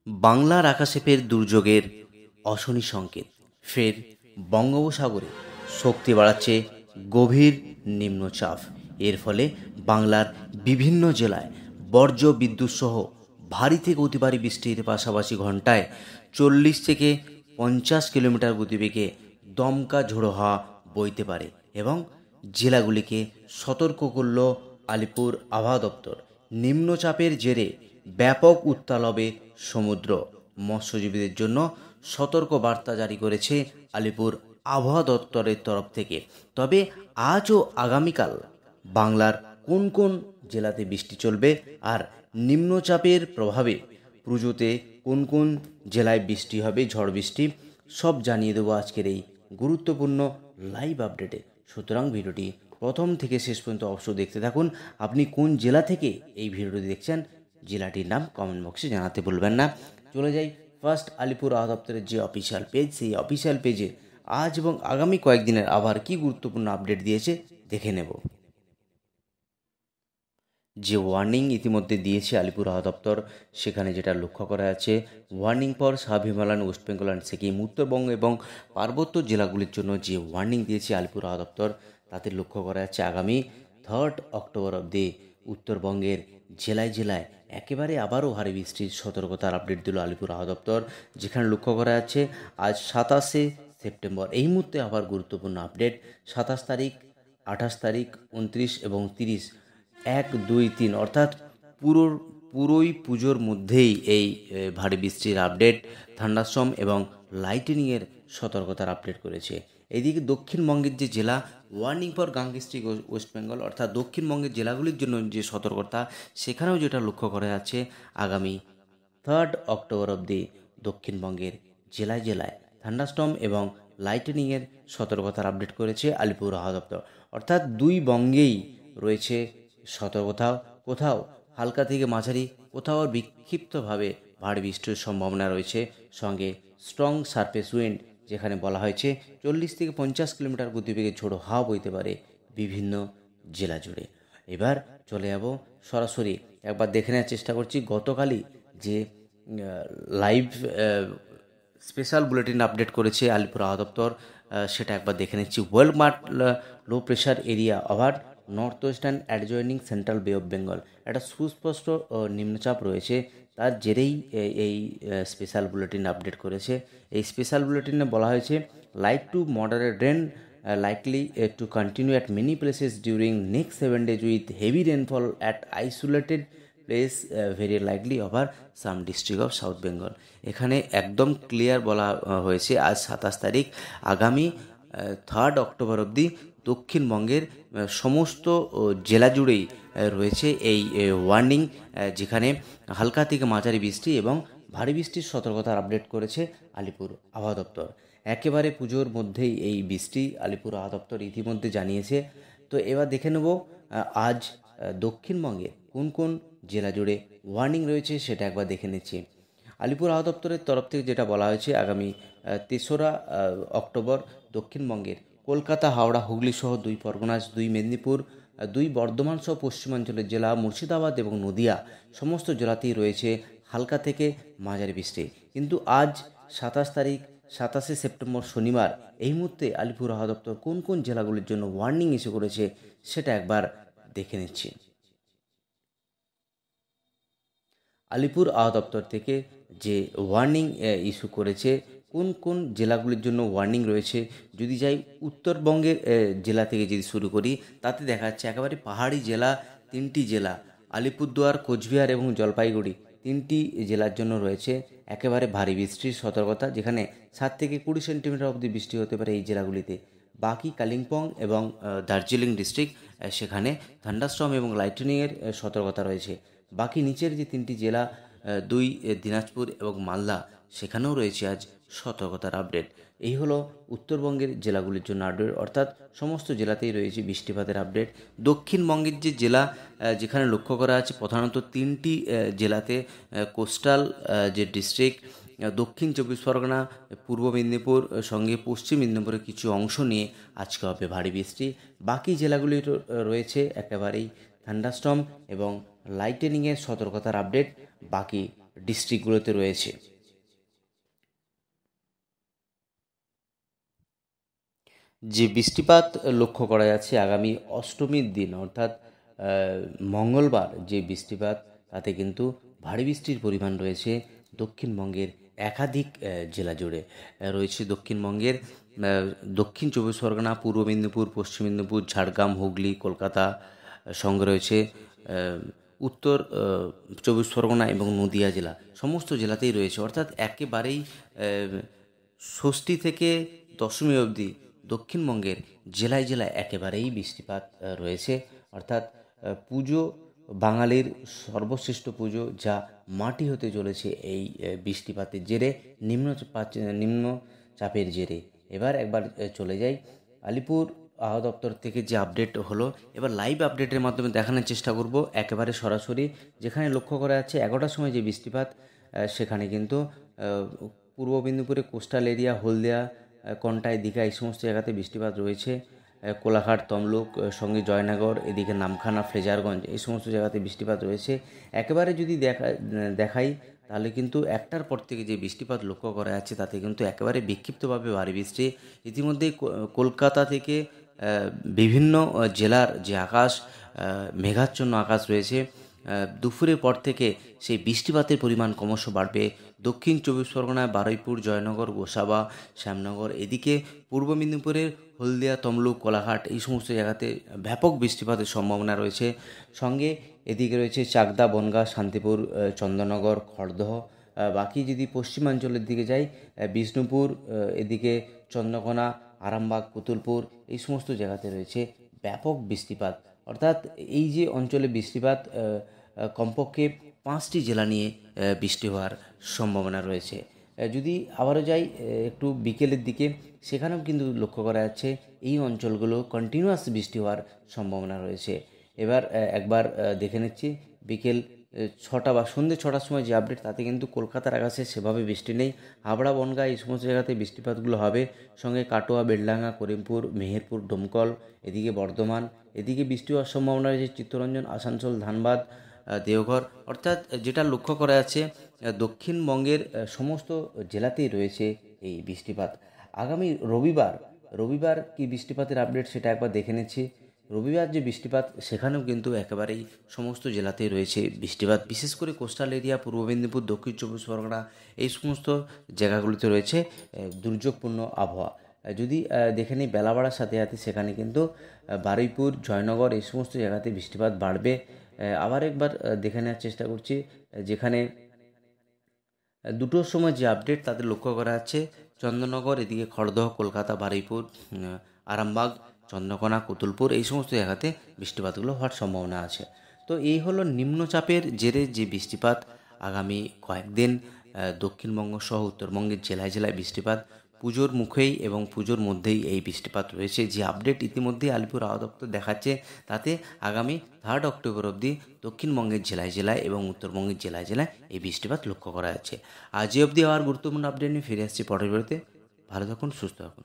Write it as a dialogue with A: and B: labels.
A: বাংলার আকাশে ফের দুর্যোগের অশনি সংকেত। ফের বঙ্গোপসাগরে শক্তি বাড়াচ্ছে গভীর নিম্নচাপ। এর ফলে বাংলার বিভিন্ন জেলায় বজ্র বিদ্যুৎ সহ ভারী থেকে অতি ভারী বৃষ্টির পাশাপাশি ঘন্টায় 40 থেকে 50 কিলোমিটার গতিবেগে দমকা ঝোড়ো হাওয়া বইতে পারে এবং জেলাগুলিকে সতর্ক করল আলিপুর আবহাওয়া দপ্তর। নিম্নচাপের জেরে ব্যাপক উত্তাল হবে সমুদ্র। মৎস্যজীবীদের জন্য সতর্ক বার্তা জারি করেছে আলিপুর আবহাওয়া দপ্তরের তরফ থেকে। তবে আজ ও আগামীকাল বাংলার কোন কোন জেলাতে বৃষ্টি চলবে আর নিম্নচাপের প্রভাবে পুজোতে কোন কোন জেলায় বৃষ্টি হবে, ঝড় বৃষ্টি, সব জানিয়ে দেবো আজকের এই গুরুত্বপূর্ণ লাইভ আপডেটে। সুতরাং ভিডিওটি প্রথম থেকে শেষ পর্যন্ত অবশ্যই দেখতে থাকুন। আপনি কোন জেলা থেকে এই ভিডিওটি দেখছেন, জেলাটির নাম কমেন্ট বক্সে জানাতে ভুলবেন না। চলে যাই ফার্স্ট আলিপুর আবহাওয়া দপ্তরের যে অফিসিয়াল পেজ, সেই অফিসিয়াল পেজে আজ এবং আগামী কয়েকদিনের আবার কি গুরুত্বপূর্ণ আপডেট দিয়েছে দেখে নেব। যে ওয়ার্নিং ইতিমধ্যে দিয়েছে আলিপুর আবহাওয়া দপ্তর, সেখানে যেটা লক্ষ্য করা যাচ্ছে, warning for sub Himalayan, West Bengal and Sikkim, Uttarbanga এবং পার্বত্য জেলাগুলির জন্য যে ওয়ার্নিং দিয়েছে আলিপুর আবহাওয়া দপ্তর, তাতে লক্ষ্য করা যাচ্ছে আগামী 3 অক্টোবর অবধি উত্তরবঙ্গের জেলায় জেলায় একেবারে আবারও ভারী বৃষ্টির সতর্কতার আপডেট দিল আলিপুর আবহাওয়া দপ্তর। যেখানে লক্ষ্য করা যাচ্ছে আজ 27শে সেপ্টেম্বর, এই মুহূর্তে আবার গুরুত্বপূর্ণ আপডেট। 27 তারিখ, 28 তারিখ, 29 এবং 30, 1, 2, 3 অর্থাৎ পুরোই পুজোর মধ্যেই এই ভারী বৃষ্টির আপডেট, থান্ডারস্টর্ম এবং লাইটেনিংয়ের সতর্কতার আপডেট করেছে। এইদিকে দক্ষিণবঙ্গের যে জেলা, ওয়ার্নিং ফর গাঙ্গেয় ডিস্ট্রিক্ট ওয়েস্ট বেঙ্গল, অর্থাৎ দক্ষিণবঙ্গের জেলাগুলির জন্য যে সতর্কতা, সেখানেও যেটা লক্ষ্য করা যাচ্ছে আগামী 3 অক্টোবর অবধি দক্ষিণবঙ্গের জেলায় জেলায় থান্ডারস্টর্ম এবং লাইটেনিংয়ের সতর্কতার আপডেট করেছে আলিপুর আবহাওয়া দপ্তর। অর্থাৎ দুই বঙ্গেই রয়েছে সতর্কতা, কোথাও হালকা থেকে মাঝারি, কোথাও বিক্ষিপ্তভাবে ভারী বৃষ্টির সম্ভাবনা রয়েছে, সঙ্গে স্ট্রং সারফেস উইন্ড, যেখানে বলা হয়েছে 40 থেকে 50 কিলোমিটার গতিবেগে ঝোড়ো হাওয়া বইতে পারে বিভিন্ন জেলা জুড়ে। এবার চলে যাব সরাসরি, একবার দেখে নেওয়ার চেষ্টা করছি গতকালই যে লাইভ স্পেশাল বুলেটিন আপডেট করেছে আলিপুর আবহাওয়া দপ্তর, সেটা একবার দেখে নিচ্ছি। Well mark low pressure area over north western adjoining central বে অফ বেঙ্গল, একটা সুস্পষ্ট নিম্নচাপ রয়েছে, তার জেরেই এই স্পেশাল বুলেটিন আপডেট করেছে। এই স্পেশাল বুলেটিনে বলা হয়েছে light to moderate rain likely to continue at many places during next 7 days with heavy rainfall at isolated place very likely over some district of South Bengal। এখানে একদম clear বলা হয়েছে আজ 27 তারিখ, আগামী 3 অক্টোবর অবধি দক্ষিণবঙ্গের সমস্ত জেলা জুড়েই রয়েছে এই ওয়ার্নিং, যেখানে হালকা থেকে মাঝারি বৃষ্টি এবং ভারী বৃষ্টির সতর্কতার আপডেট করেছে আলিপুর আবহাওয়া দপ্তর। একেবারে পুজোর মধ্যেই এই বৃষ্টি আলিপুর আবহাওয়া দপ্তর ইতিমধ্যে জানিয়েছে। তো এবার দেখে নেব আজ দক্ষিণবঙ্গে কোন কোন জেলা জুড়ে ওয়ার্নিং রয়েছে, সেটা একবার দেখে নিচ্ছি। আলিপুর আবহাওয়া দপ্তরের তরফ থেকে যেটা বলা হয়েছে আগামী 3 অক্টোবর দক্ষিণবঙ্গের কলকাতা, হাওড়া, হুগলি সহ 2 পরগনাস, 2 মেদিনীপুর, 2 বর্ধমান সহ পশ্চিমাঞ্চলের জেলা, মুর্শিদাবাদ এবং নদিয়া, সমস্ত জেলাতেই রয়েছে হালকা থেকে মাঝারি বৃষ্টি। কিন্তু আজ 27 তারিখ, 27শে সেপ্টেম্বর শনিবার, এই মুহূর্তে আলিপুর আবহাওয়া দপ্তর কোন কোন জেলাগুলির জন্য ওয়ার্নিং ইস্যু করেছে সেটা একবার দেখে নিচ্ছি। আলিপুর আবহাওয়া দপ্তর থেকে যে ওয়ার্নিং ইস্যু করেছে, কোন কোন জেলাগুলির জন্য ওয়ার্নিং রয়েছে, যদি যাই উত্তরবঙ্গের জেলা থেকে যদি শুরু করি, তাতে দেখা যাচ্ছে একেবারে পাহাড়ি জেলা 3টি জেলা, আলিপুরদুয়ার, কোচবিহার এবং জলপাইগুড়ি, 3টি জেলার জন্য রয়েছে একেবারে ভারী বৃষ্টির সতর্কতা, যেখানে 7 থেকে 20 সেন্টিমিটার অবধি বৃষ্টি হতে পারে এই জেলাগুলিতে। বাকি কালিম্পং এবং দার্জিলিং ডিস্ট্রিক্ট, সেখানে থান্ডারস্টর্ম এবং লাইটনিংয়ের সতর্কতা রয়েছে। বাকি নিচের যে 3টি জেলা, 2 দিনাজপুর এবং মালদা, সেখানেও রয়েছে আজ সতর্কতার আপডেট। এই হলো উত্তরবঙ্গের জেলাগুলির জন্য আপডেট, অর্থাৎ সমস্ত জেলাতেই রয়েছে বৃষ্টিপাতের আপডেট। দক্ষিণবঙ্গের যে জেলা, যেখানে লক্ষ্য করা আছে প্রধানত 3টি জেলাতে কোস্টাল যে ডিস্ট্রিক্ট, দক্ষিণ 24 পরগনা, পূর্ব মেদিনীপুর, সঙ্গে পশ্চিম মেদিনীপুরের কিছু অংশ নিয়ে আজকে হবে ভারী বৃষ্টি। বাকি জেলাগুলি রয়েছে একেবারেই থান্ডারস্টর্ম এবং লাইটেনিংয়ের সতর্কতার আপডেট। বাকি ডিস্ট্রিক্টগুলোতে রয়েছে। যে বৃষ্টিপাত লক্ষ্য করা যাচ্ছে আগামী অষ্টমীর দিন অর্থাৎ মঙ্গলবার যে বৃষ্টিপাত, তাতে কিন্তু ভারী বৃষ্টির পরিমাণ রয়েছে দক্ষিণবঙ্গের একাধিক জেলা জুড়ে। রয়েছে দক্ষিণবঙ্গের দক্ষিণ চব্বিশ পরগনা, পূর্ব মেদিনীপুর, পশ্চিম মেদিনীপুর, ঝাড়গ্রাম, হুগলি, কলকাতা, সঙ্গে রয়েছে উত্তর চব্বিশ পরগনা এবং নদিয়া জেলা। সমস্ত জেলাতেই রয়েছে, অর্থাৎ একেবারেই ষষ্ঠী থেকে দশমী অবধি দক্ষিণবঙ্গের জেলায় জেলায় একেবারেই বৃষ্টিপাত রয়েছে। অর্থাৎ পুজো, বাঙালির সর্বশ্রেষ্ঠ পুজো যা মাটি হতে চলেছে এই বৃষ্টিপাতের জেরে, নিম্নচাপের জেরে। এবার একবার চলে যাই আলিপুর আবহাওয়া দপ্তর থেকে যে আপডেট হলো, এবার লাইভ আপডেটের মাধ্যমে দেখানোর চেষ্টা করব একেবারে সরাসরি। যেখানে লক্ষ্য করা যাচ্ছে 11টার সময় যে বৃষ্টিপাত, সেখানে কিন্তু পূর্ব মেদিনীপুরে কোস্টাল এরিয়া, হলদিয়া, কন্টাই, দীঘা এই সমস্ত জায়গাতে বৃষ্টিপাত রয়েছে। কোলাঘাট, তমলুক, সঙ্গে জয়নগর, এদিকে নামখানা, ফ্রেজারগঞ্জ এই সমস্ত জায়গাতে বৃষ্টিপাত রয়েছে। একেবারে যদি দেখাই তাহলে কিন্তু 1টার পর থেকে যে বৃষ্টিপাত লক্ষ্য করা যাচ্ছে তাতে কিন্তু একেবারে বিক্ষিপ্তভাবে ভারী বৃষ্টি। ইতিমধ্যেই কলকাতা থেকে বিভিন্ন জেলার যে আকাশ মেঘাচ্ছন্ন আকাশ রয়েছে, দুপুরের পর থেকে সেই বৃষ্টিপাতের পরিমাণ ক্রমশ বাড়বে। দক্ষিণ চব্বিশ পরগনায় বারুইপুর, জয়নগর, গোসাবা, শ্যামনগর, এদিকে পূর্ব মেদিনীপুরের হলদিয়া, তমলুক, কোলাঘাট এই সমস্ত জায়গাতে ব্যাপক বৃষ্টিপাতের সম্ভাবনা রয়েছে। সঙ্গে এদিকে রয়েছে চাকদা, বনগাঁ, শান্তিপুর, চন্দননগর, খড়দহ। বাকি যদি পশ্চিমাঞ্চলের দিকে যাই, বিষ্ণুপুর, এদিকে চন্দ্রকোনা, আরামবাগ, পুতুলপুর এই সমস্ত জায়গাতে রয়েছে ব্যাপক বৃষ্টিপাত। অর্থাৎ এই যে অঞ্চলে বৃষ্টিপাত কমপক্ষে 5টি জেলা নিয়ে বৃষ্টি হওয়ার সম্ভাবনা রয়েছে। যদি আবারও যাই একটু বিকেলের দিকে, সেখানেও কিন্তু লক্ষ্য করা যাচ্ছে এই অঞ্চলগুলো কন্টিনিউয়াস বৃষ্টি হওয়ার সম্ভাবনা রয়েছে। এবার একবার দেখে নিচ্ছি বিকেল 6টা বা সন্ধ্যে 6টার সময় যে আপডেট, তাতে কিন্তু কলকাতার আকাশে সেভাবে বৃষ্টি নেই। হাবড়া, বনগাঁ এই সমস্ত জায়গাতে বৃষ্টিপাতগুলো হবে। সঙ্গে কাটোয়া, বেলডাঙ্গা, করিমপুর, মেহেরপুর, ডোমকল, এদিকে বর্ধমান, এদিকে বৃষ্টি হওয়ার সম্ভাবনা রয়েছে চিত্তরঞ্জন, আসানসোল, ধানবাদ, দেওঘর। অর্থাৎ যেটা লক্ষ্য করা যাচ্ছে দক্ষিণবঙ্গের সমস্ত জেলাতেই রয়েছে এই বৃষ্টিপাত। আগামী রবিবার কি বৃষ্টিপাতের আপডেট সেটা একবার দেখে নিচ্ছি। রবিবার যে বৃষ্টিপাত, সেখানেও কিন্তু একেবারেই সমস্ত জেলাতেই রয়েছে বৃষ্টিপাত। বিশেষ করে কোস্টাল এরিয়া, পূর্ব মেদিনীপুর, দক্ষিণ চব্বিশ পরগনা এই সমস্ত জায়গাগুলিতে রয়েছে দুর্যোগপূর্ণ আবহাওয়া। যদি দেখে নিই বেলা বাড়ার সাথে সাথে, সেখানে কিন্তু বারুইপুর, জয়নগর এই সমস্ত জায়গাতে বৃষ্টিপাত বাড়বে। আবার একবার দেখে নেওয়ার চেষ্টা করছি, যেখানে 2টোর সময় যে আপডেট তাতে লক্ষ্য করা যাচ্ছে চন্দননগর, এদিকে খড়দহ, কলকাতা, বারুইপুর, আরামবাগ, চন্দ্রকোনা, কুতুলপুর এই সমস্ত জায়গাতে বৃষ্টিপাতগুলো হওয়ার সম্ভাবনা আছে। তো এই হলো নিম্নচাপের জেরে যে বৃষ্টিপাত আগামী কয়েকদিন দক্ষিণবঙ্গ সহ উত্তরবঙ্গের জেলায় জেলায় বৃষ্টিপাত। পুজোর মুখেই এবং পুজোর মধ্যেই এই বৃষ্টিপাত রয়েছে। যে আপডেট ইতিমধ্যেই আলিপুর আবহাওয়া দপ্তর দেখাচ্ছে, তাতে আগামী 3 অক্টোবর অবধি দক্ষিণবঙ্গের জেলায় জেলায় এবং উত্তরবঙ্গের জেলায় জেলায় এই বৃষ্টিপাত লক্ষ্য করা যাচ্ছে। আজ অবধি আবার গুরুত্বপূর্ণ আপডেট নিয়ে ফিরে আসছি পরের ভিডিওতে। ভালো থাকুন, সুস্থ থাকুন।